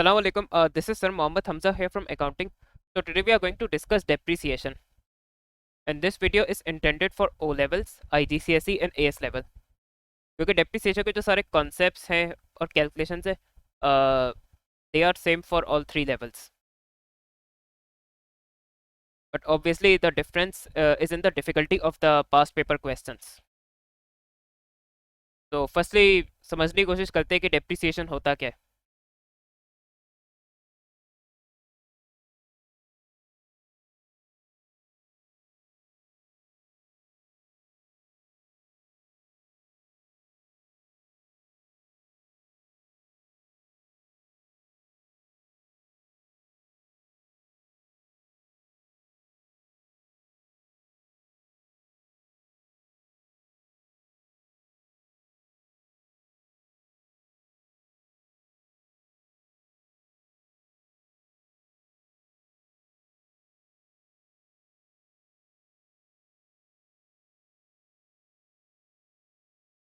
Assalamu alaikum. This is Sir Mohammed Hamza here from accounting. So today we are going to discuss depreciation, and this video is intended for O levels, IGCSE and AS level. क्योंकि depreciation के जो सारे concepts हैं और calculations हैं, they are same for all three levels. But obviously the difference is in the difficulty of the past paper questions. So firstly समझने की कोशिश करते हैं कि depreciation होता क्या है.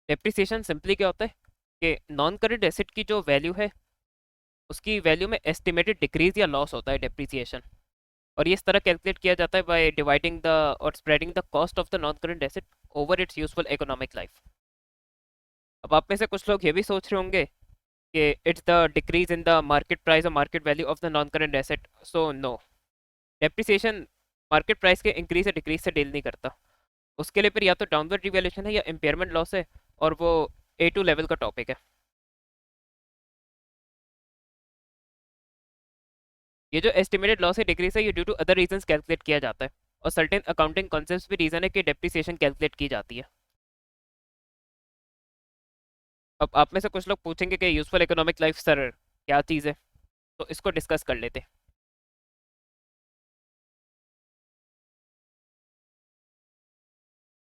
Depreciation simply क्या होता है कि नॉन करेंट एसेट की जो वैल्यू है उसकी वैल्यू में एस्टिमेटेड डिक्रीज या लॉस होता है डेप्रिसिएशन. और ये इस तरह कैलकुलेट किया जाता है बाय डिवाइडिंग द और spreading the cost of the non current asset over it's useful economic life. अब आप में से कुछ लोग ये भी सोच रहे होंगे कि it's the decrease in the market price और market value of the non current asset. So no, depreciation market price के इंक्रीज या डिक्रीज से डील नहीं करता. उसके लिए फिर या तो डाउनवर्ड रिवैल्यूएशन है या इम्पेयरमेंट लॉस है, और वो A2 लेवल का टॉपिक है. ये जो एस्टिमेटेड लॉस है डिक्रीज है, ये due to other reasons calculate किया जाता है, और सर्टेन अकाउंटिंग कॉन्सेप्ट्स भी रीजन है कि डेप्रिसिएशन कैलकुलेट की जाती है. अब आप में से कुछ लोग पूछेंगे कि यूजफुल इकोनॉमिक लाइफ सर क्या चीज़ है, तो इसको डिस्कस कर लेते हैं.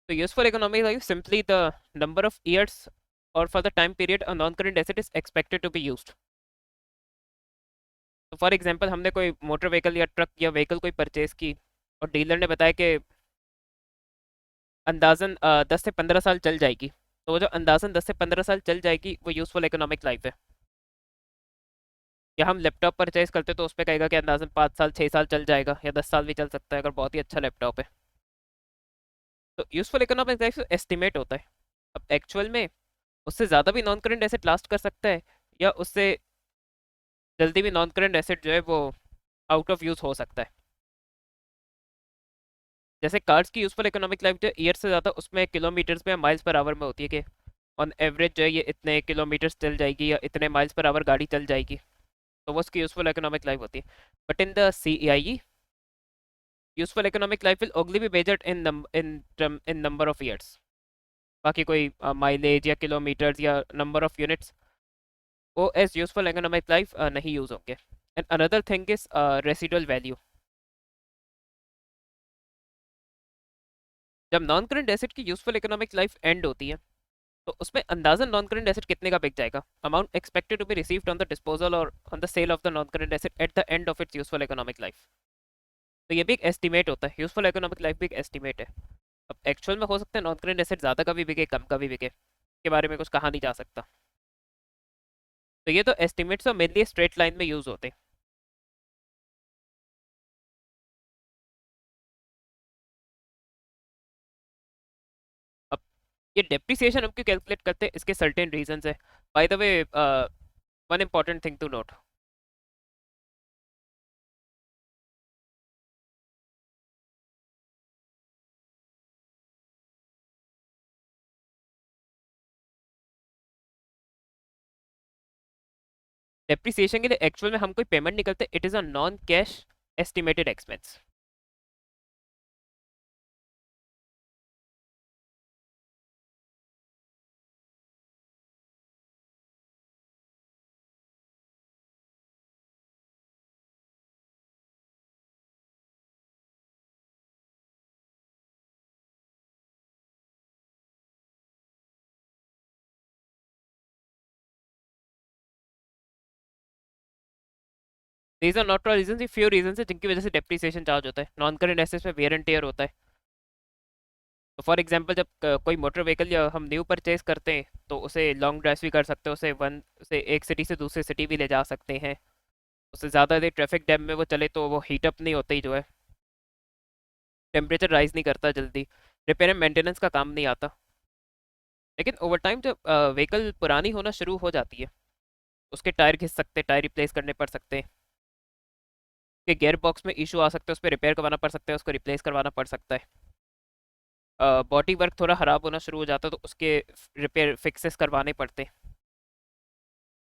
तो useful economic life simply the number of years और for the time period a non current asset is expected to be used. तो फॉर एग्जांपल हमने कोई मोटर व्हीकल या ट्रक या व्हीकल कोई परचेज की, और डीलर ने बताया कि अंदाजन 10 से 15 साल चल जाएगी. तो वो जो अंदाजन 10 से 15 साल चल जाएगी वो यूजफुल इकोनॉमिक लाइफ है. या हम लैपटॉप परचेज करते तो उस पर कहेगा कि अंदाजन 5 साल 6 साल चल जाएगा, या 10 साल भी चल सकता है अगर बहुत ही अच्छा लैपटॉप है. तो यूजफुल इकोनॉमिक लाइफ एस्टिमेट होता है. अब एक्चुअल में उससे ज़्यादा भी नॉन करेंट एसेट लास्ट कर सकता है, या उससे जल्दी भी नॉन करेंट एसेट जो है वो आउट ऑफ यूज़ हो सकता है. जैसे कार्स की यूजफुल इकोनॉमिक लाइफ जो ईयर से ज़्यादा उसमें किलोमीटर्स में या माइल्स पर आवर में होती है कि ऑन एवरेज जो है ये इतने किलोमीटर्स चल जाएगी या इतने माइल्स पर आवर गाड़ी चल जाएगी. तो वो उसकी यूजफुल इकोनॉमिक लाइफ होती है. But in the CEIE useful economic life will only be measured in number of years. बाकी कोई माइलेज या किलोमीटर्स या नंबर ऑफ यूनिट्स वो एज यूजफुल इकोनॉमिक लाइफ नहीं यूज होंगे. And another thing is residual value. जब non current asset की useful economic life and होती है तो उसमें अंदाजन नॉन करंट एसेट कितने का बिक जाएगा, amount expected to be received on the disposal और on the sale of the non current asset at the end of its useful economic life. तो ये भी एक एस्टिमेट होता है. यूजफुल इकोनॉमिक लाइफ भी एक एस्टिमेट है. अब एक्चुअल में हो सकता है नॉन करंट एसेट ज़्यादा का भी बिके कम का भी बिके, के बारे में कुछ कहा नहीं जा सकता. तो ये तो एस्टिमेट्स और मेनली स्ट्रेट लाइन में यूज होते हैं. अब ये डेप्रिसिएशन हम क्यों कैलकुलेट करते हैं, इसके सर्टेन रीजंस है. By the way, one important thing to note. Depreciation के लिए एक्चुअल में हम कोई पेमेंट नहीं करते. It is a non cash estimated expense. These are not all reasons, ये फ्यू रीजंस है जिनकी वजह से डेप्रिसिएशन चार्ज होता है. नॉन करंट एसेट्स में वेयर एंड टेयर होता है. तो फॉर एग्जांपल जब कोई मोटर व्हीकल या हम न्यू परचेज करते हैं तो उसे लॉन्ग ड्राइव भी कर सकते हैं, उसे एक सिटी से दूसरी सिटी भी ले जा सकते हैं. उससे ज़्यादा देर ट्रैफिक डैम में वो चले तो वो हीट अप नहीं होता ही जो है, टेम्परेचर राइज नहीं करता जल्दी, रिपेयर एंड मेंटेनेंस का काम नहीं आता। लेकिन ओवर टाइम जब व्हीकल पुरानी होना शुरू हो जाती है, उसके टायर घिस सकते, टायर रिप्लेस करने पड़ सकते हैं, उसके गियर बॉक्स में इशू आ सकते हैं, उस पर रिपेयर करवाना पड़ सकता है, उसको रिप्लेस करवाना पड़ सकता है, बॉडी वर्क थोड़ा ख़राब होना शुरू हो जाता है तो उसके रिपेयर फिक्सेस करवाने पड़ते हैं।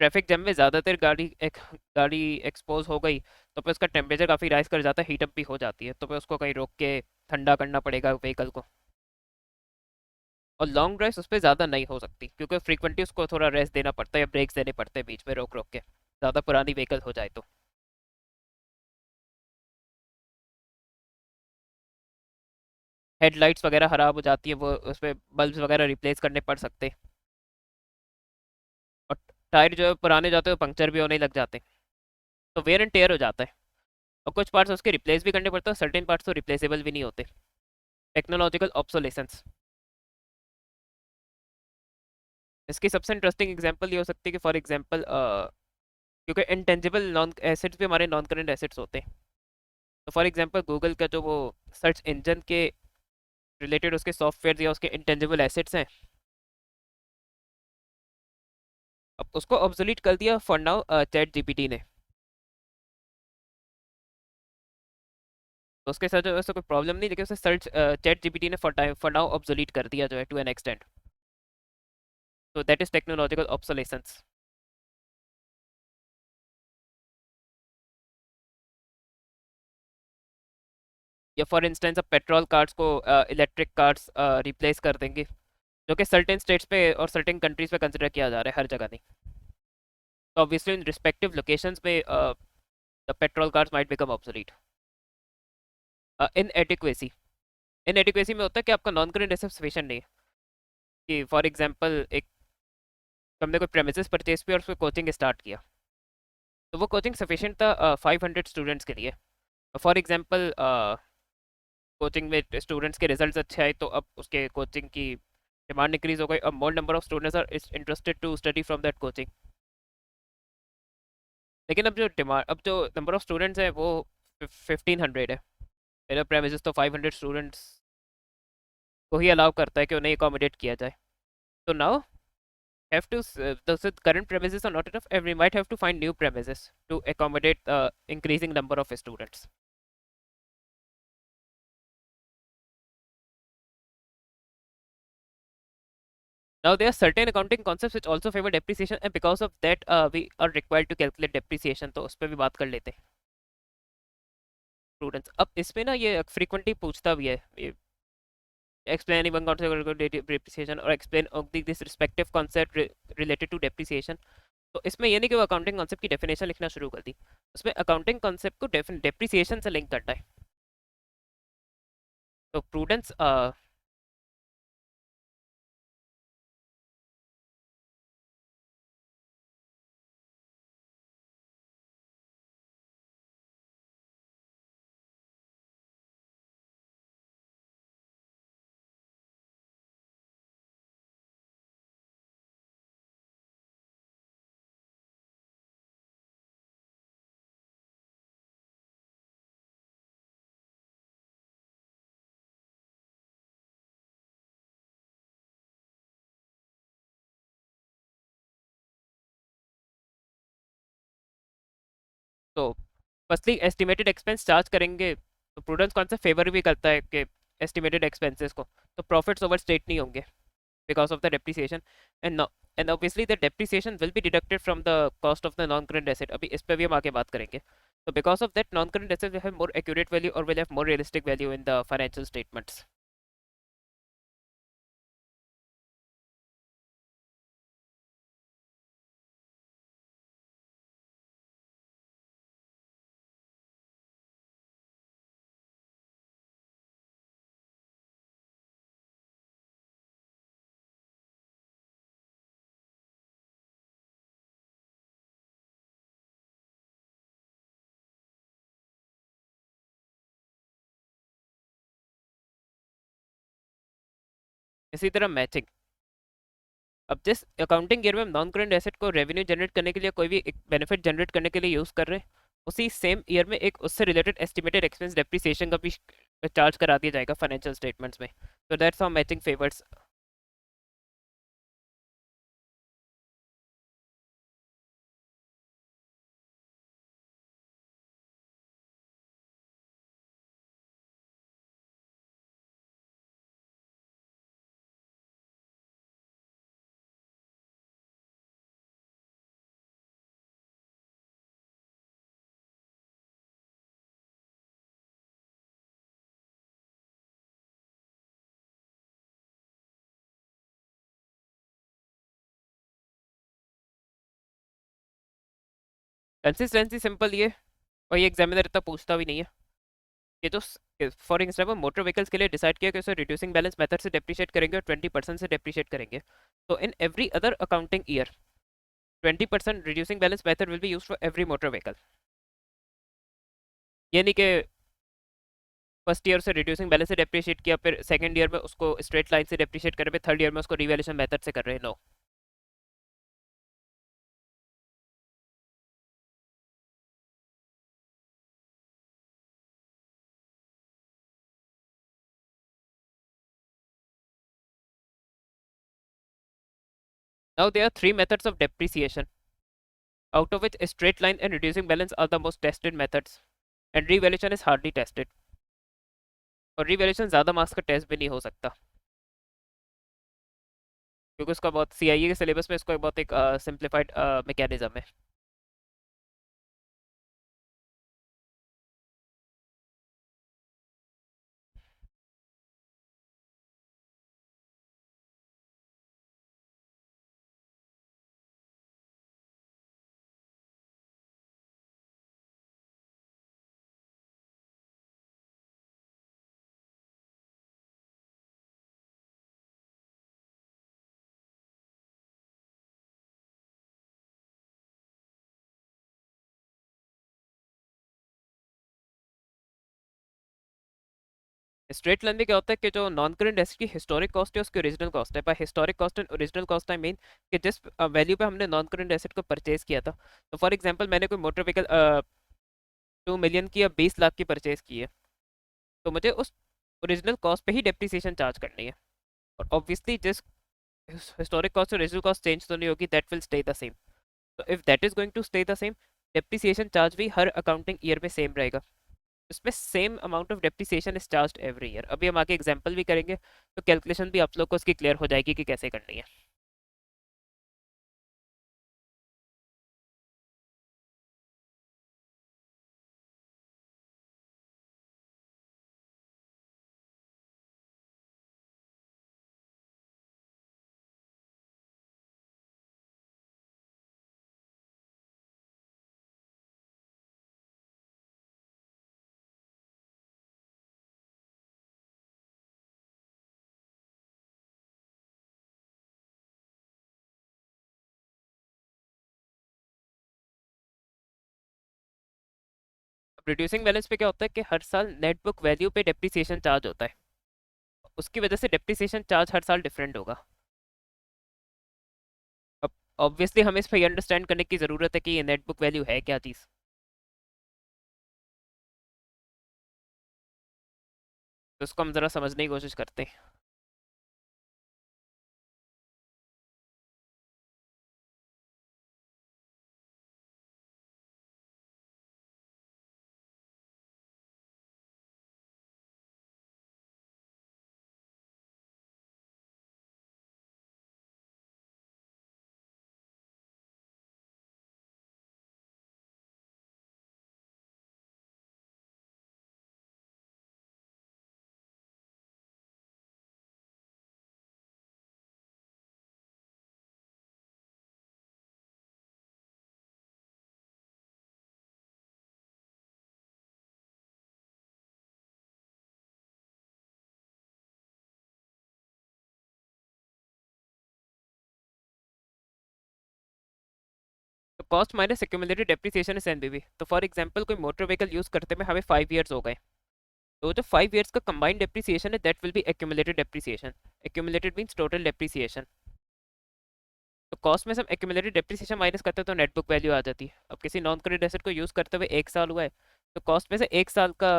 ट्रैफिक जैम में ज़्यादातर गाड़ी एक्सपोज हो गई तो फिर उसका टेम्परेचर काफ़ी राइज कर जाता है, हीटअप भी हो जाती है, तो फिर उसको कहीं रोक के ठंडा करना पड़ेगा व्हीकल को। और लॉन्ग ड्राइव उस पर ज़्यादा नहीं हो सकती क्योंकि फ्रीक्वेंटली उसको थोड़ा रेस्ट देना पड़ता है या ब्रेक्स देने पड़ते हैं बीच में रोक रोक के, ज़्यादा पुरानी व्हीकल हो जाए तो। हेडलाइट्स वगैरह ख़राब हो जाती है, वो उस पर बल्ब वगैरह रिप्लेस करने पड़ सकते हैं। और टायर जो है पुराने जाते हैं तो पंक्चर भी होने लग जाते हैं, तो वेयर एंड टेयर हो जाता है। और कुछ पार्ट्स उसके रिप्लेस भी करने पड़ते हैं, सर्टेन पार्ट्स तो रिप्लेसेबल भी नहीं होते। टेक्नोलॉजिकल ऑब्सोलेसेंस, इसकी सबसे इंटरेस्टिंग एग्जांपल ये हो सकती है कि फॉर एग्जांपल क्योंकि इंटेंजिबल नॉन एसेट्स भी हमारे नॉन करंट एसेट्स होते हैं। तो फॉर एग्जांपल गूगल का जो वो सर्च इंजन के रिलेटेड उसके सॉफ्टवेयर या उसके इंटेंजिबल एसेट्स हैं, अब उसको ऑब्सोलीट कर दिया फॉर नाउ चैट जीपीटी ने। तो उसके साथ जो ऐसा कोई प्रॉब्लम नहीं, लेकिन उसे सर्च चैट जीपीटी ने फॉर नाउ ऑब्सोलीट कर दिया जो है टू एन एक्सटेंट। तो दैट इज टेक्नोलॉजिकल ऑब्सोलेसेंस। या फॉर इंस्टेंस अब पेट्रोल कार्स को इलेक्ट्रिक कार्स रिप्लेस कर देंगे, जो कि सर्टेन स्टेट्स पे और सर्टेन कंट्रीज पे कंसिडर किया जा रहा है, हर जगह नहीं। तो ऑब्वियसली इन रिस्पेक्टिव लोकेशंस में the petrol cars might become obsolete. Inadequacy, inadequacy में होता है कि आपका नॉन करंट एसेट सफिशिएंट नहीं है। कि फॉर एग्जांपल एक हमने कोई प्रेमिसेस परचेज किया और उस पर कोचिंग स्टार्ट किया, तो वो कोचिंग सफिशिएंट था 500 स्टूडेंट्स के लिए। फॉर एग्जांपल कोचिंग में स्टूडेंट्स के रिजल्ट्स अच्छे आए तो अब उसके कोचिंग की डिमांड इंक्रीज हो गई, अब more number of students are interested to study from that coaching. लेकिन अब जो नंबर ऑफ स्टूडेंट्स है वो 1500 है, मेरा प्रेमिसेस तो 500 स्टूडेंट्स को ही अलाउ करता है कि उन्हें अकोमोडेट किया जाए। तो now have to the current premises are not enough, and we might have to find new premises to accommodate the increasing number of students. Now there are certain accounting concepts which also favor depreciation, and because of that we are required to calculate depreciation, तो उस पर भी बात कर लेते हैं students. अब इसमें ना ये फ्रीक्वेंटली पूछता भी है, explain one concept of depreciation or explain this respective concept related to depreciation। तो इसमें ये नहीं कि वो अकाउंटिंग कॉन्सेप्ट की डेफिनेशन लिखना शुरू कर दी, उसमें अकाउंटिंग कॉन्सेप्ट को डेप्रिसिएशन से लिंक करना है। तो प्रूडेंस तो फर्स्टली एस्टिमेटेड एक्सपेंस चार्ज करेंगे, तो प्रूडेंस कौन सा फेवर भी करता है कि एस्टिमेटेड एक्सपेंसेस को, तो प्रॉफिट्स ओवर स्टेट नहीं होंगे because of the depreciation, and no, and obviously the depreciation will be deducted from the cost of the non current asset। अभी इस पे भी हम आगे बात करेंगे। तो because of that non current assets will have more accurate value or will have more realistic value in the financial statements। इसी तरह मैचिंग, अब जिस अकाउंटिंग ईयर में हम नॉन करंट एसेट को रेवेन्यू जनरेट करने के लिए कोई भी बेनिफिट जनरेट करने के लिए यूज़ कर रहे हैं, उसी सेम ईयर में एक उससे रिलेटेड एस्टिमेटेड एक्सपेंस डेप्रिसिएशन का भी चार्ज करा दिया जाएगा फाइनेंशियल स्टेटमेंट्स में। तो that's how matching favours. Consistency simple ये, और ये एग्जामिनर इतना पूछता भी नहीं है। ये तो फॉर एग्जाम्पल मोटर व्हीकल्स के लिए डिसाइड किया कि उसे रिड्यूसिंग बैलेंस मेथड से डेप्रिशिएट करेंगे और 20% से डेप्रिशिएट करेंगे। तो in every other accounting year 20% reducing balance method will be used for every motor vehicle. ये नहीं कि फर्स्ट ईयर से रिड्यूसिंग बैलेंस से डेप्रिशिएट किया, फिर सेकंड ईयर में उसको स्ट्रेट लाइन से डेप्रिशिएट कर रहे, फिर थर्ड ईयर में उसको रिवैल्यूएशन मेथड से कर रहे हैं। No. Now there are three methods of depreciation, out of which straight line and reducing balance are the most tested methods, and revaluation is hardly tested। और रिवैल्यूएशन ज़्यादा marks का test भी नहीं हो सकता, क्योंकि उसका बहुत सीआईई के सिलेबस में इसका बहुत एक सिंप्लीफाइड मैकेनिज्म है। स्ट्रेट लाइन में क्या होता है कि जो नॉन करेंट एसेट की हिस्टोरिक कॉस्ट है उसकी ओरिजिनल कॉस्ट है। By historic cost and original cost I mean कि जिस वैल्यू पे हमने नॉन करेंट एसेट को परचेज किया था, तो फॉर एग्जांपल मैंने कोई मोटर व्हीकल 2 मिलियन की या 20 लाख की परचेज की है, तो मुझे उस ओरिजिनल कॉस्ट पे ही डेप्रिसिएशन चार्ज करनी है। और ऑब्वियसली जिस हिस्टोरिक कॉस्ट और ओरिजिनल कॉस्ट चेंज तो नहीं होगी, that will stay the same. तो if that is going to stay the same, depreciation charge भी हर अकाउंटिंग ईयर में सेम रहेगा। इसमें same amount of depreciation is charge every year. अभी हम आगे एग्जांपल भी करेंगे, तो कैलकुलेशन भी आप लोग को इसकी क्लियर हो जाएगी कि कैसे करनी है। रिड्यूसिंग बैलेंस पे क्या होता है कि हर साल नेट बुक वैल्यू पे डेप्रिसिएशन चार्ज होता है, उसकी वजह से डेप्रिसिएशन चार्ज हर साल डिफरेंट होगा। अब ऑब्वियसली हमें इस पर अंडरस्टैंड करने की ज़रूरत है कि ये नेट बुक वैल्यू है क्या चीज़। तो इसको हम ज़रा समझने की कोशिश करते हैं। तो cost minus accumulated depreciation is NBV. तो फॉर एग्जांपल कोई मोटर व्हीकल यूज़ करते में हमें 5 ईयर्स हो गए, तो जो 5 ईयर्स का कंबाइंड डेप्रिसिएशन है that will B accumulated depreciation. Accumulated means total depreciation. तो कॉस्ट में से हम एक्यूमुलेटेड डेप्रिसिएशन माइनस करते हैं तो नेट बुक वैल्यू आ जाती है। अब किसी नॉन करेंट एसेट को यूज़ करते हुए 1 साल हुआ है, तो कॉस्ट में से 1 साल का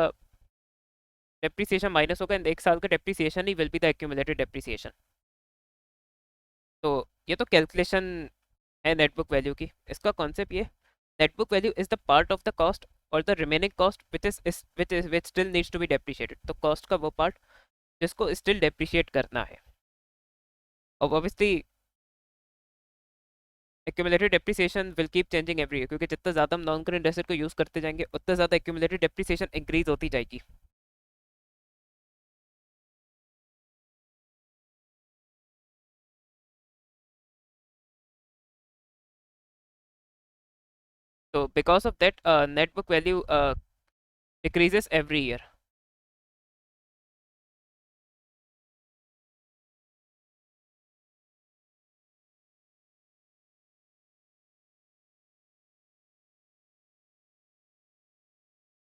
डेप्रिसिएशन माइनस होगा एंड 1 साल का depreciation he will be the accumulated depreciation. तो ये तो कैलकुलेशन है नेटबुक वैल्यू की। इसका कॉन्सेप्ट ये, net book value is the part of the cost और the remaining cost which still needs to be depreciated. तो कॉस्ट का वो पार्ट जिसको स्टिल डेप्रिशिएट करना है। अब obviously accumulated depreciation will keep changing every year, क्योंकि जितना ज़्यादा हम नॉन करेंट एसेट को यूज़ करते जाएंगे उतना ज़्यादा एक्यूमुलेटेड डेप्रिसिएशन इंक्रीज होती जाएगी। तो because of that net book value decreases every year.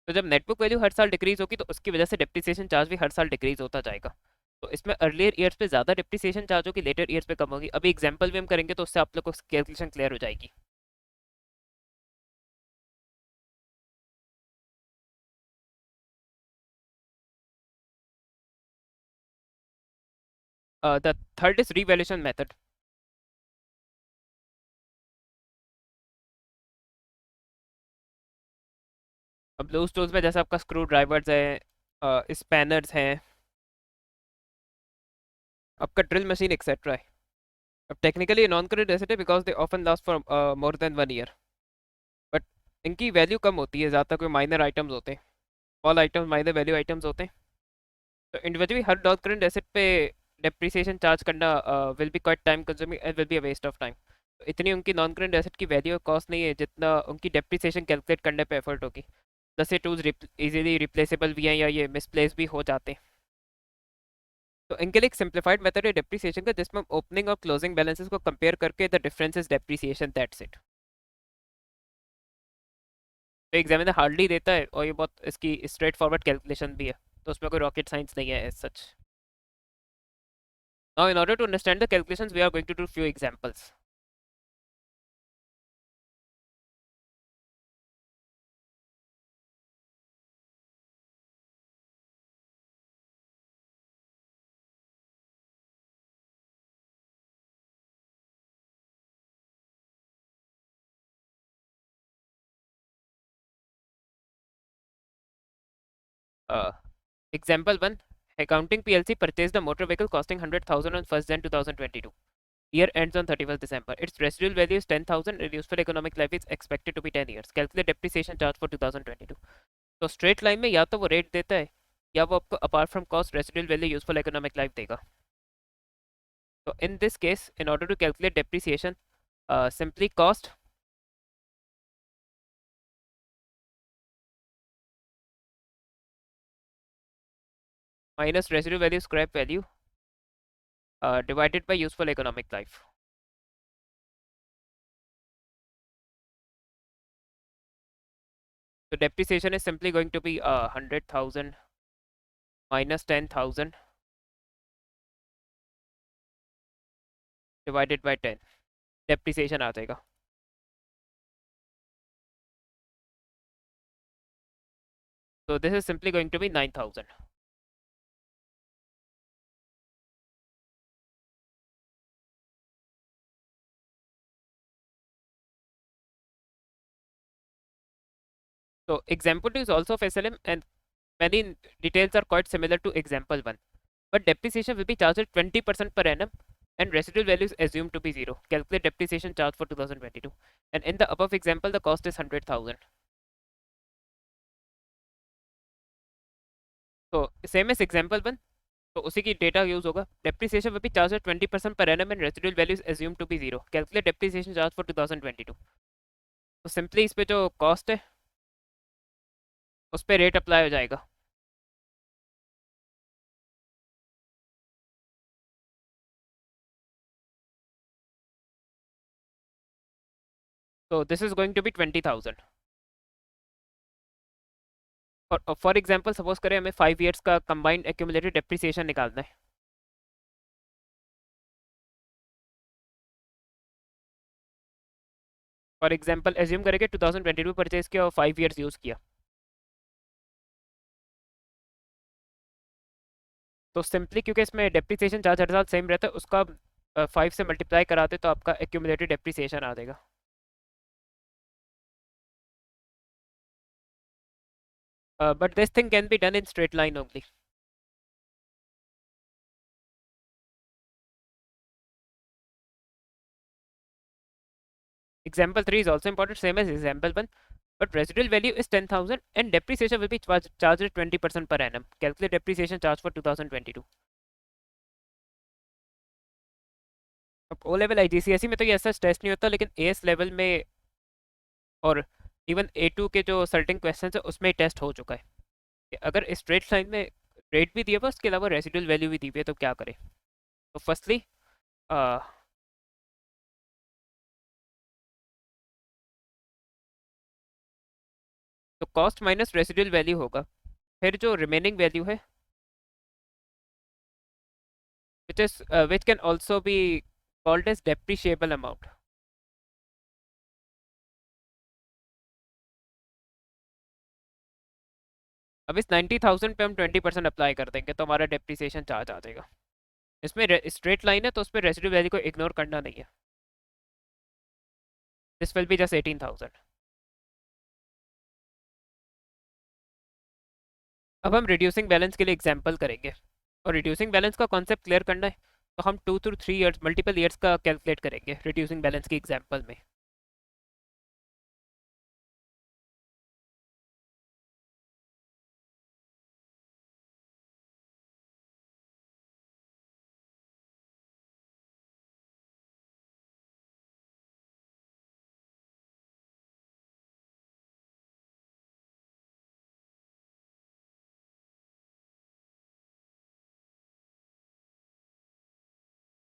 तो जब नेटबुक वैल्यू हर साल डिक्रीज होगी तो उसकी वजह से डेप्रिसिएशन चार्ज भी हर साल डिक्रीज होता जाएगा। तो इसमें अर्लियर ईयर्स पे ज़्यादा डेप्रिसिएशन चार्ज होगी, लेटर ईयर्स पे कम होगी। अभी एग्जांपल भी हम करेंगे तो उससे आप लोग को कैलकुलेशन क्लियर हो जाएगी। The third is revaluation method. अब लोज टूल्स में जैसे आपका स्क्रू ड्राइवर्स है, स्पैनर्स हैं, आपका ड्रिल मशीन एक्सेट्रा है। अब टेक्निकली नॉन करेंट एसेट है because they often last for more than 1 year, but इनकी वैल्यू कम होती है, ज़्यादातर कोई माइनर आइटम्स होते हैं, all items minor value items होते हैं। तो इंडिविजुअली हर नॉन करेंट एसेट पे डेप्रिसिएशन चार्ज करना will be quite time consuming and will be a waste of time. तो इतनी उनकी नॉन करेंट एसेट की वैल्यू कॉस्ट नहीं है जितना उनकी डेप्रिसिएशन कैलकुलेट करने पे एफर्ट होगी। जैसे टूल्स इजीली रिप्लेसेबल भी हैं या ये मिसप्लेस भी हो जाते हैं। तो इनके लिए एक सिंप्लीफाइड मेथड है डेप्रिसिएशन का, जिसमें हम ओपनिंग और क्लोजिंग बैलेंसेस को कंपेयर करके the difference is depreciation, that's it. तो एग्जामिनर हार्डली देता है और ये बहुत इसकी स्ट्रेट फॉरवर्ड कैलकुलेशन भी है, तो उसमें कोई रॉकेट साइंस नहीं है as such. Now in order to understand the calculations we are going to do few examples. Example 1, Accounting PLC purchased the motor vehicle costing 100,000 on 1st Jan 2022. Year ends on 31st December. Its residual value is 10,000 and useful economic life is expected to be 10 years. Calculate depreciation charge for 2022. तो straight line में या तो वो rate देता है या वो आपको apart from cost residual value useful economic life देगा। तो in this case in order to calculate depreciation, simply cost minus residual value scrap value divided by useful economic life. So depreciation is simply going to be 100,000 minus 10,000 divided by 10, depreciation आ जाएगा। So this is simply going to be 9,000. So example 2 is also of SLM and many details are quite similar to example 1. But depreciation will be charged at 20% per annum and residual value is assumed to be 0. Calculate depreciation charge for 2022. And in the above example, the cost is 100,000. So same as example 1, तो उसी की data use होगा। Depreciation will be charge 20% per annum and residual value is assume to be 0। Calculate depreciation charge for 2022। तो simply इस पे जो cost है उस पर रेट अप्लाई हो जाएगा। तो this is going to be 20,000। और फॉर एग्जांपल सपोज करें हमें 5 इयर्स का कंबाइंड एक्यूमुलेटेड डेप्रिसिएशन निकालना है। फॉर एग्जांपल एज्यूम करेंगे 2022 परचेज किया और 5 इयर्स यूज़ किया, तो सिंपली क्योंकि इसमें डेप्रिसिएशन चार्ज हर साल सेम रहता है, उसका 5 से मल्टीप्लाई कराते तो आपका एक्यूमुलेटेड डेप्रिसिएशन आ जाएगा। But this thing can be done in straight line only. Example 3 is also important, same as example 1, but residual value is 10,000 and depreciation will be charged at 20% per annum. Calculate depreciation charge for 2022. अब O level IGCSE में तो ये ऐसा test नहीं होता, लेकिन S level में और इवन A2 के जो सर्टेन क्वेश्चन है उसमें टेस्ट हो चुका है कि अगर स्ट्रेट लाइन में रेट भी दिया हुआ उसके अलावा रेसिडुअल वैल्यू भी दी हुई है तो क्या करें। तो फर्स्टली तो कॉस्ट माइनस रेसिडुअल वैल्यू होगा, फिर जो रिमेनिंग वैल्यू है which can also be called as depreciable amount। अब इस 90,000 पे हम 20% अप्लाई कर देंगे तो हमारा डेप्रिसिएशन चार्ज आ जाएगा। इसमें स्ट्रेट लाइन है तो उसमें रेसिडुअल वैल्यू को इग्नोर करना नहीं है। This will be just 18,000। अब हम रिड्यूसिंग बैलेंस के लिए एग्जांपल करेंगे, और रिड्यूसिंग बैलेंस का कॉन्सेप्ट क्लियर करना है तो हम 2 to 3 इयर्स मल्टीपल ईयर्स का कैलकुलेट करेंगे रिड्यूसिंग बैलेंस की एग्जांपल में।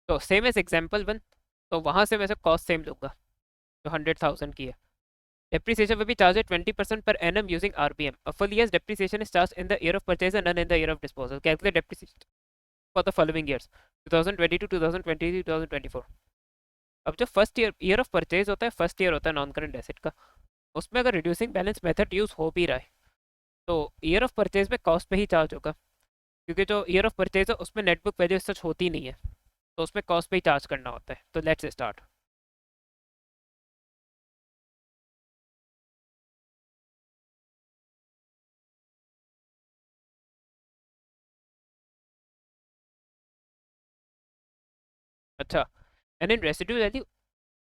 तो सेम एज एग्जांपल 1, तो वहाँ से वैसे कॉस्ट सेम लूँगा जो 100,000 की है। Depreciation will be charged at 20% per annum using RPM. A full year's depreciation is charged in the year of purchase and none in the year of disposal. Calculate depreciation for the following years: 2022, 2023, 2024. अब जो first year of purchase होता है, first year होता है non current asset का, उसमें अगर reducing balance method use हो भी रहा है तो ईयर ऑफ परचेज में कॉस्ट पे ही चार्ज होगा, क्योंकि जो ईयर ऑफ परचेज है उसमें नेटबुक वैल्यू सच होती नहीं है, तो उसमें कॉस्ट पे ही चार्ज करना होता है। तो लेट्स स्टार्ट। अच्छा, एंड इन रेसिड्यू वैल्यू,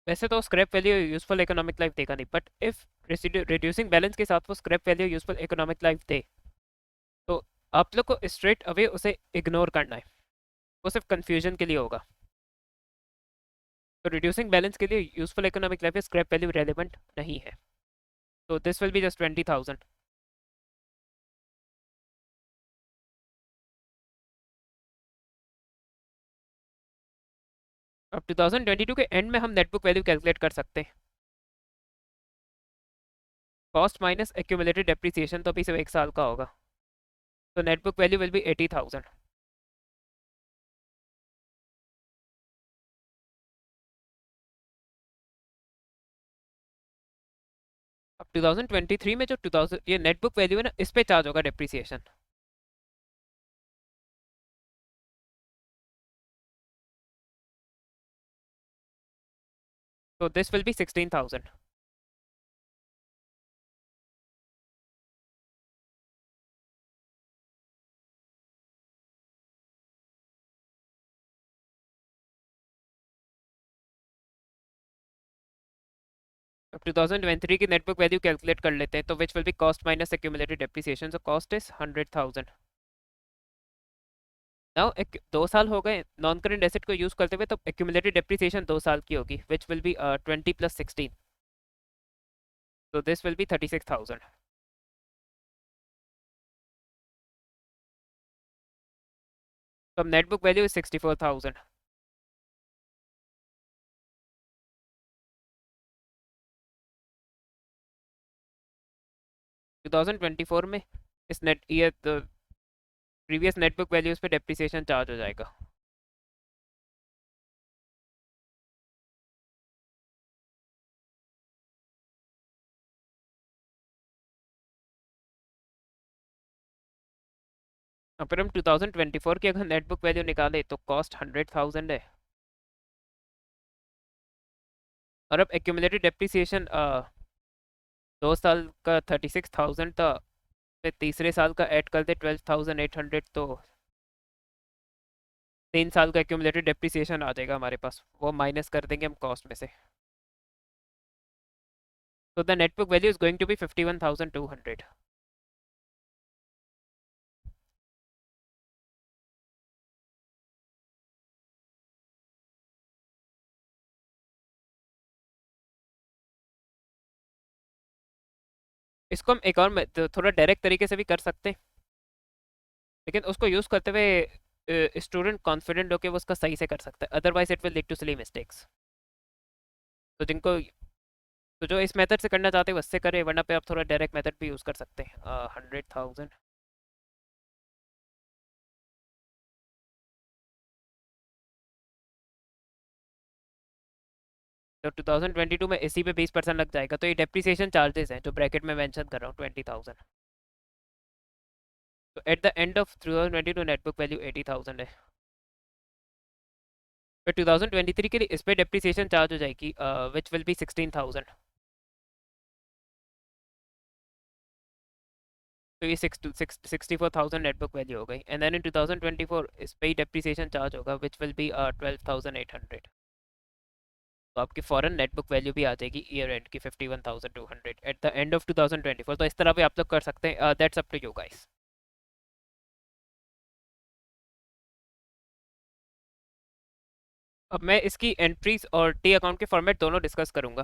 वैसे तो scrap value useful economic life देगा नहीं, बट इफ रिड्यूसिंग बैलेंस के साथ वो scrap value useful economic life दे तो आप लोग को स्ट्रेट अवे उसे इग्नोर करना है, वो सिर्फ कंफ्यूजन के लिए होगा। तो रिड्यूसिंग बैलेंस के लिए useful economic life scrap value relevant नहीं है, तो दिस विल बी जस्ट 20,000। अब 2022 के एंड में हम नेटबुक वैल्यू कैलकुलेट कर सकते हैं, कॉस्ट माइनस एक्यूमुलेटेड डेप्रिसिएशन, तो अभी सिर्फ 1 साल का होगा, तो नेटबुक वैल्यू विल बी 80,000। अब 2023 में जो 2000 ये नेटबुक वैल्यू है ना, इस पे चार्ज होगा डेप्रिसिएशन। तो दिस विल बी 16,000। 2023 की नेटबुक वैल्यू कैलकुलेट कर लेते हैं, तो which will be cost minus accumulated depreciation, so cost is 100,000। Now 2 साल हो गए नॉन करंट एसेट को यूज करते हुए, तो एक्यूमुलेटेड डेप्रिसिएशन 2 साल की होगी, विच विल बी 20 + 16, तो दिस विल बी 36,000। तो अब नेटबुक वैल्यू इज 64,000। 2024 में इस net year previous net book values पे डेप्रिसिएशन चार्ज हो जाएगा। अगर हम 2024 की अगर नेट बुक वैल्यू निकाले तो कॉस्ट 100,000 है, और अब एक्यूमुलेटेड डेप्रिसिएशन 2 साल का 36,000 था, फिर तीसरे साल का ऐड कर दे 12,800, तो 3 साल का एक्यूमुलेटेड डेप्रिसिएशन आ जाएगा हमारे पास, वो माइनस कर देंगे हम कॉस्ट में से। तो the net book value is going to be 51,200। इसको हम एक और थोड़ा डायरेक्ट तरीके से भी कर सकते हैं, लेकिन उसको यूज़ करते हुए स्टूडेंट कॉन्फिडेंट होकर वो उसका सही से कर सकता है, otherwise it will lead to silly mistakes. तो जिनको तो जो इस मेथड से करना चाहते हैं उससे करें, वरना पे आप थोड़ा डायरेक्ट मेथड भी यूज़ कर सकते हैं। 100,000 तो 2022 में इसी पे 20% लग जाएगा, तो ये डेप्रिसिएशन चार्जेस हैं जो ब्रैकेट में मेंशन कर रहा हूँ 20,000। तो eight the end of 2022 net book value 80,000 है। फिर 2023 के लिए इस पे डेप्रिसिएशन चार्ज हो जाएगी विच विल बी 16,000। तो ये 64,000 नेटबुक वैल्यू हो गई, एंड देन इन 2024 इस पे ही डेप्रिसिएशन चार्ज होगा विच विल बी 12,800। तो आपकी फॉरन नेटबुक वैल्यू भी आ जाएगी ईयर एंड की 51,200 एट द एंड ऑफ 2024। तो इस तरह भी आप लोग कर सकते हैं, that's up to you guys. अब मैं इसकी एंट्रीज और टी अकाउंट के फॉर्मेट दोनों डिस्कस करूंगा।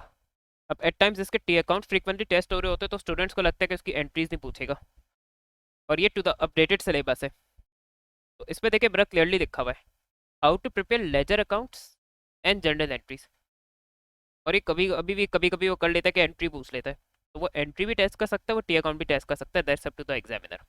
अब एट टाइम्स इसके टी अकाउंट फ्रीक्वेंटली टेस्ट हो रहे होते हैं, तो स्टूडेंट्स को लगता है कि उसकी एंट्रीज नहीं पूछेगा, और ये टू द अपडेटेड सिलेबस है। तो इसमें देखिए बड़ा क्लियरली लिखा हुआ है, how to prepare ledger accounts and journal entries. और ये कभी अभी भी कभी कभी वो कर लेता है कि एंट्री पूछ लेता है, तो वो एंट्री भी टेस्ट कर सकता है, वो टी अकाउंट भी टेस्ट कर सकता है, that's up to the examiner.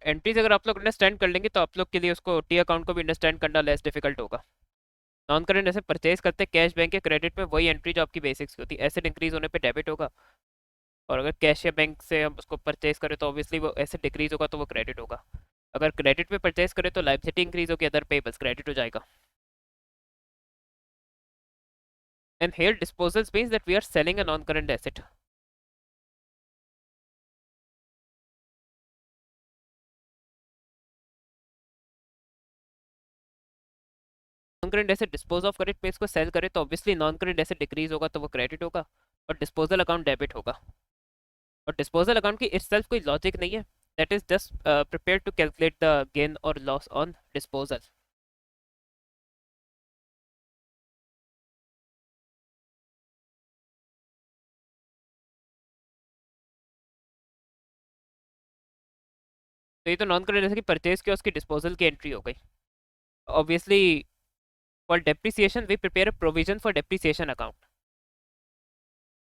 Entries अगर आप लोग अंडरस्टैंड कर लेंगे तो आप लोग के लिए उसको टी अकाउंट को भी अंडरस्टैंड करना लेस डिफिकल्ट होगा। नॉन करेंट ऐसे परचेज करते कैश बैंक या क्रेडिट में, वही एंट्री जो आपकी बेसिक्स की होती है, एसेट इंक्रीज होने पे डेबिट होगा, और अगर कैश या बैंक से हम उसको परचेज करें तो ऑब्वियसली वो एसेट डिक्रीज होगा तो वो क्रेडिट होगा। अगर क्रेडिट पे परचेज करें तो लायबिलिटी इंक्रीज होगी, अदर पेबल्स क्रेडिट हो जाएगा। And here disposals means that we are selling a non current asset. Non current asset dispose of करें पे इसको सेल करें तो obviously non current asset decrease होगा तो वो क्रेडिट होगा, और डिस्पोजल अकाउंट डेबिट होगा। और डिस्पोजल अकाउंट की इटसेल्फ कोई लॉजिक नहीं है, that is just prepare to calculate the gain और लॉस ऑन डिस्पोजल। तो ये तो नॉन करंट एसेट की परचेज की उसकी डिस्पोजल की एंट्री हो गई। Obviously for depreciation we prepare a provision for depreciation account.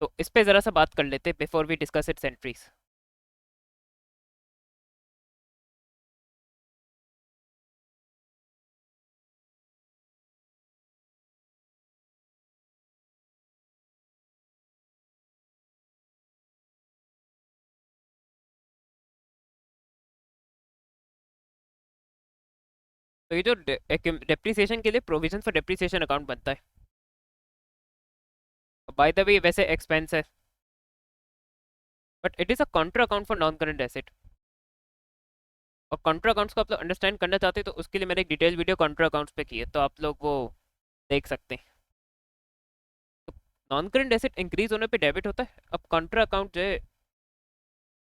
तो इस पे ज़रा सा बात कर लेते हैं before we discuss its entries. तो ये जो डेप्रिसिएशन के लिए प्रोविजन फॉर डेप्रिसिएशन अकाउंट बनता है, बाय द वे वैसे एक्सपेंस है, but it is a counter account for non current asset. और काउंटर अकाउंट्स को आप लोग अंडरस्टैंड करना चाहते हैं तो उसके लिए मैंने एक डिटेल वीडियो काउंटर अकाउंट्स पे की है, तो आप लोग वो देख सकते हैं। तो नॉन करंट एसेट इंक्रीज होने पे डेबिट होता है। अब काउंटर अकाउंट जो है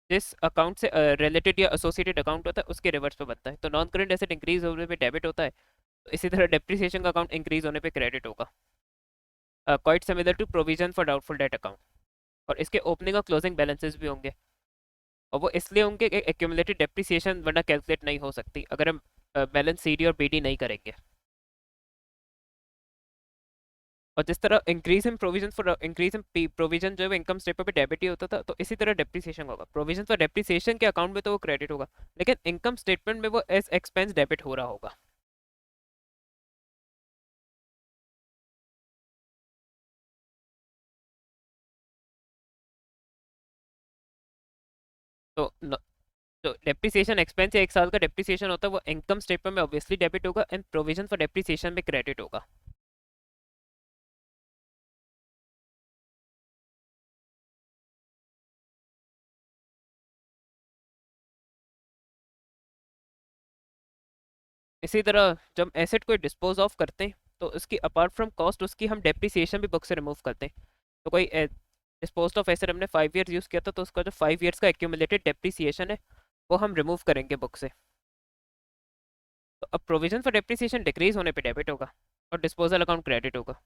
जिस अकाउंट से रिलेटेड या एसोसिएटेड अकाउंट होता है उसके रिवर्स पे बनता है, तो नॉन करंट एसेट इंक्रीज होने पे डेबिट होता है, तो इसी तरह डेप्रिसिएशन का अकाउंट इंक्रीज होने पे क्रेडिट होगा, quite similar to provision for doubtful debt account. और इसके ओपनिंग और क्लोजिंग बैलेंसेस भी होंगे, और वो इसलिए होंगे कि एक्यूमुलेटेड डेप्रिसिएशन वरना कैलकुलेट नहीं हो सकती अगर हम बैलेंस सीडी और बीडी नहीं करेंगे। और जिस तरह increase in provision for increase in provision जो है इनकम स्टेटमेंट पे डेबिट ही होता था, तो इसी तरह डेप्रिसिएशन होगा। प्रोविजन फॉर डेप्रिसिएशन के अकाउंट में तो वो क्रेडिट होगा, लेकिन इनकम स्टेटमेंट में वो एज एक्सपेंस डेबिट हो रहा होगा। तो तो डेप्रिसिएशन एक्सपेंस या 1 साल का डेप्रिसिएशन होता है वो इनकम स्टेटमेंट में ऑब्वियसली डेबिट होगा, एंड प्रोविजन फॉर डेप्रिसिएशन में क्रेडिट होगा। इसी तरह जब एसेट को डिस्पोज ऑफ करते हैं तो उसकी अपार्ट फ्रॉम कॉस्ट उसकी हम डेप्रिसिएशन भी बुक से रिमूव करते हैं। तो कोई डिस्पोज ऑफ एसेट हमने 5 ईयर्स यूज़ किया था, तो उसका जो 5 ईयर्स का एक्यूमुलेटेड डेप्रिसिएशन है वो हम रिमूव करेंगे बुक से। तो अब प्रोविजन फॉर डेप्रिसिएशन डिक्रीज होने पे डेबिट होगा और डिस्पोजल अकाउंट क्रेडिट होगा।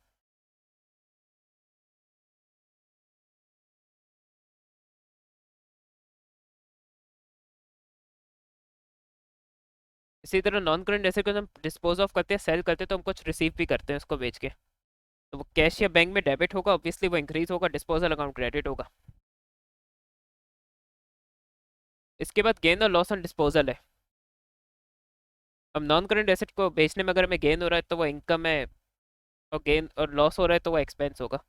इसी तरह नॉन करेंट एसेट को जब हम डिस्पोज ऑफ करते हैं, सेल करते हैं, तो हम कुछ रिसीव भी करते हैं उसको बेच के। तो वो कैश या बैंक में डेबिट होगा, ऑब्वियसली वो इंक्रीज होगा, डिस्पोजल अकाउंट क्रेडिट होगा। इसके बाद गेन और लॉस ऑन डिस्पोजल है। अब नॉन करेंट एसेट को बेचने में अगर हमें गेन हो रहा है तो वो इनकम है, और गेन और लॉस हो रहा है तो वो एक्सपेंस होगा।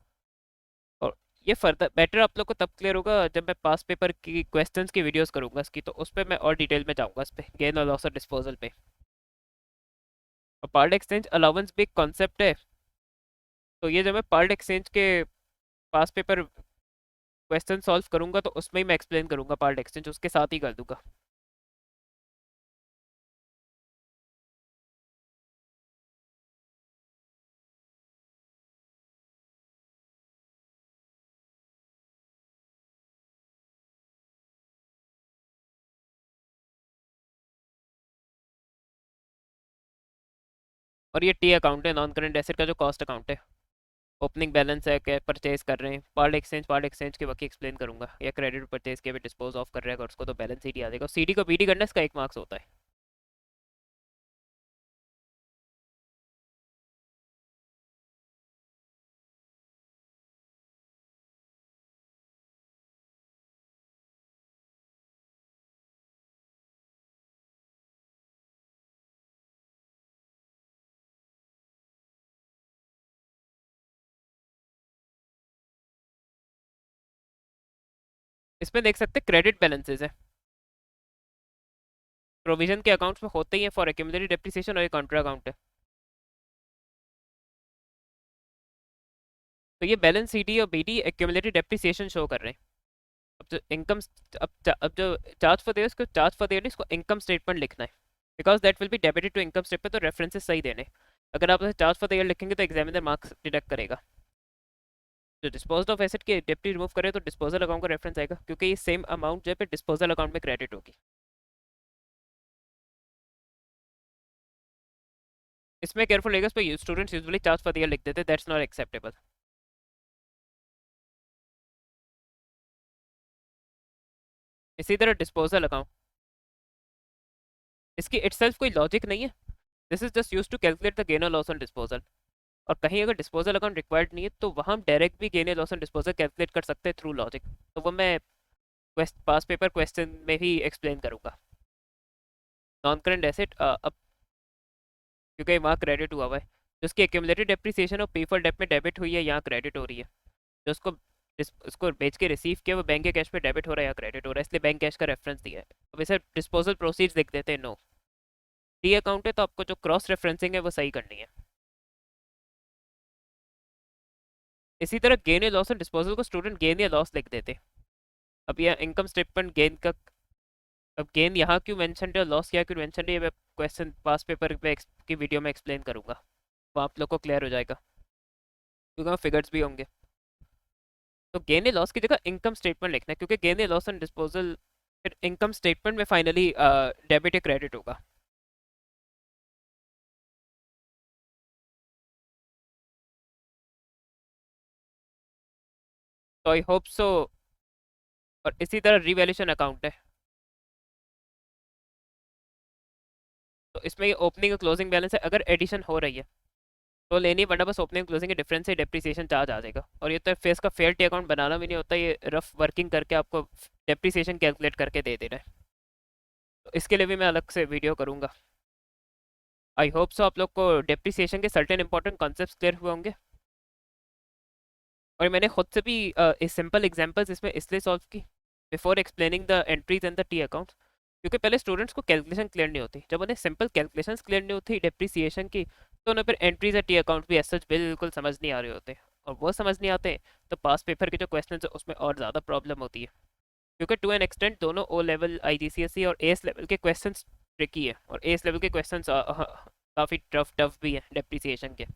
और ये फर्दर बेटर आप लोग को तब क्लियर होगा जब मैं पास पेपर की क्वेश्चंस की वीडियोस करूंगा इसकी, तो उस पर मैं और डिटेल में जाऊंगा इस पे गेन और लॉस और डिस्पोजल पे। और पार्ट एक्सचेंज अलाउंस भी एक कॉन्सेप्ट है। तो ये जब मैं पार्ट एक्सचेंज के पास पेपर क्वेश्चन सॉल्व करूंगा तो उसमें ही मैं एक्सप्लेन करूंगा पार्ट एक्सचेंज, उसके साथ ही कर दूंगा। और ये टी अकाउंट है, नॉन करेंट एसेट का जो कॉस्ट अकाउंट है। ओपनिंग बैलेंस है, क्या परचेज कर रहे हैं, पार्ट एक्सचेंज के बाकी एक्सप्लेन करूंगा, या क्रेडिट परचेज के भी डिस्पोज ऑफ कर रहे हैं अगर उसको, तो बैलेंस शीट ही आ जाएगा। सीडी को बीडी करना इसका 1 मार्क्स होता है। इसमें देख सकते हैं क्रेडिट बैलेंसेज है, प्रोविजन के अकाउंट्स में होते ही है फॉर एक्यूमुलेटेड डेप्रिसिएशन, और ये कॉन्ट्रा अकाउंट है। तो ये बैलेंस सीडी और बीडी एक्यूमुलेटेड डेप्रिसिएशन शो कर रहे हैं। अब जो इनकम, अब जो चार्ज फॉर द इसको चार्ज फॉर द ईयर, इसको इनकम स्टेटमेंट लिखना है, because that will be debited to income statement, तो रेफरेंसेस सही देने। अगर आप चार्ज फॉर द ईयर लिखेंगे तो एग्जामिनर मार्क्स डिडक्ट करेगा। जो डिस्पोज ऑफ एसेट की डेप्टी रिमूव करे तो डिस्पोजल अकाउंट का रेफरेंस आएगा, क्योंकि ये सेम अमाउंट जो है डिस्पोजल अकाउंट में क्रेडिट होगी। इसमें केयरफुल रहेगा, इस पर students usually charge for the year लिख देते हैं, दैट्स नॉट एक्सेप्टेबल। इसी तरह डिस्पोजल अकाउंट, इसकी इटसेल्फ कोई लॉजिक नहीं है, this is just use to calculate the gain और लॉस ऑन डिस्पोजल। और कहीं अगर डिस्पोजल अकाउंट रिक्वायर्ड नहीं है तो वहाँ हम डायरेक्ट भी गेन या लॉस ऑन डिस्पोजल कैलकुलेट कर सकते हैं थ्रू लॉजिक। तो वो मैं पास पेपर क्वेश्चन में भी एक्सप्लेन करूंगा। नॉन करंट एसेट अब क्योंकि वहाँ क्रेडिट हुआ हुआ है, तो उसकी एक्यूमुलेटेड डेप्रिसिएशन और पे फॉर डेप में डेबिट हुई है, यहाँ क्रेडिट हो रही है। जो उसको बेच के रिसीव किया वो बैंक के कैश पे डेबिट हो रहा है या क्रेडिट हो रहा है, इसलिए बैंक कैश का रेफरेंस दिया है। अब इसे डिस्पोजल प्रोसीड्स लिख देते हैं, नो। टी अकाउंट है तो आपको जो क्रॉस रेफरेंसिंग है वो सही करनी है। इसी तरह गेन या लॉस और डिस्पोजल को स्टूडेंट गेन या लॉस लिख देते हैं। अब यह इनकम स्टेटमेंट गेन का, अब गेन यहाँ क्यों मेंशन है और लॉस यहाँ क्यों मेंशन है, ये मैं क्वेश्चन पास पेपर पे की वीडियो में एक्सप्लेन करूंगा, वो आप लोग को क्लियर हो जाएगा, क्योंकि वहाँ फिगर्स भी होंगे। तो गेन या लॉस की जगह इनकम स्टेटमेंट लिखना है, क्योंकि गेन या लॉस एंड डिस्पोजल फिर इनकम स्टेटमेंट में फाइनली डेबिट या क्रेडिट होगा। तो आई होप सो। और इसी तरह रिवैल्यूएशन अकाउंट है, तो इसमें ये ओपनिंग और क्लोजिंग बैलेंस है, अगर एडिशन हो रही है तो लेनी है, वरना बस ओपनिंग क्लोजिंग के डिफरेंस से डेप्रिसिएशन चार्ज आ जाएगा। और ये तो फेस का फेयर टी अकाउंट बनाना भी नहीं होता, ये रफ वर्किंग करके आपको डेप्रिसिएशन कैलकुलेट करके दे रहा है। तो इसके लिए भी मैं अलग से वीडियो करूँगा। आई होप सो आप लोग को डेप्रिसिएशन के सर्टेन इंपॉर्टेंट कॉन्सेप्ट्स क्लियर हुए होंगे। और मैंने खुद से भी सिंपल एग्जांपल्स इसमें इसलिए सॉल्व की before explaining the entries and the T accounts, क्योंकि पहले स्टूडेंट्स को कैलकुलेशन क्लियर नहीं होती। जब उन्हें सिंपल कैलकुलेशंस क्लियर नहीं होती डेप्रिसिएशन की, तो उन्हें फिर एंट्रीज और टी अकाउंट भी सच बिल्कुल समझ नहीं आ रहे होते। और वो समझ नहीं आते तो पास पेपर के जो क्वेश्चन है उसमें और ज़्यादा प्रॉब्लम होती है, क्योंकि टू एन एक्सटेंट दोनों ओ लेवल IGCSE और एस लेवल के क्वेश्चन ट्रिकी है, और एस लेवल के क्वेश्चन काफ़ी टफ टफ भी है डेप्रिसिएशन के।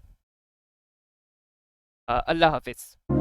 अल्लाह हाफिज़।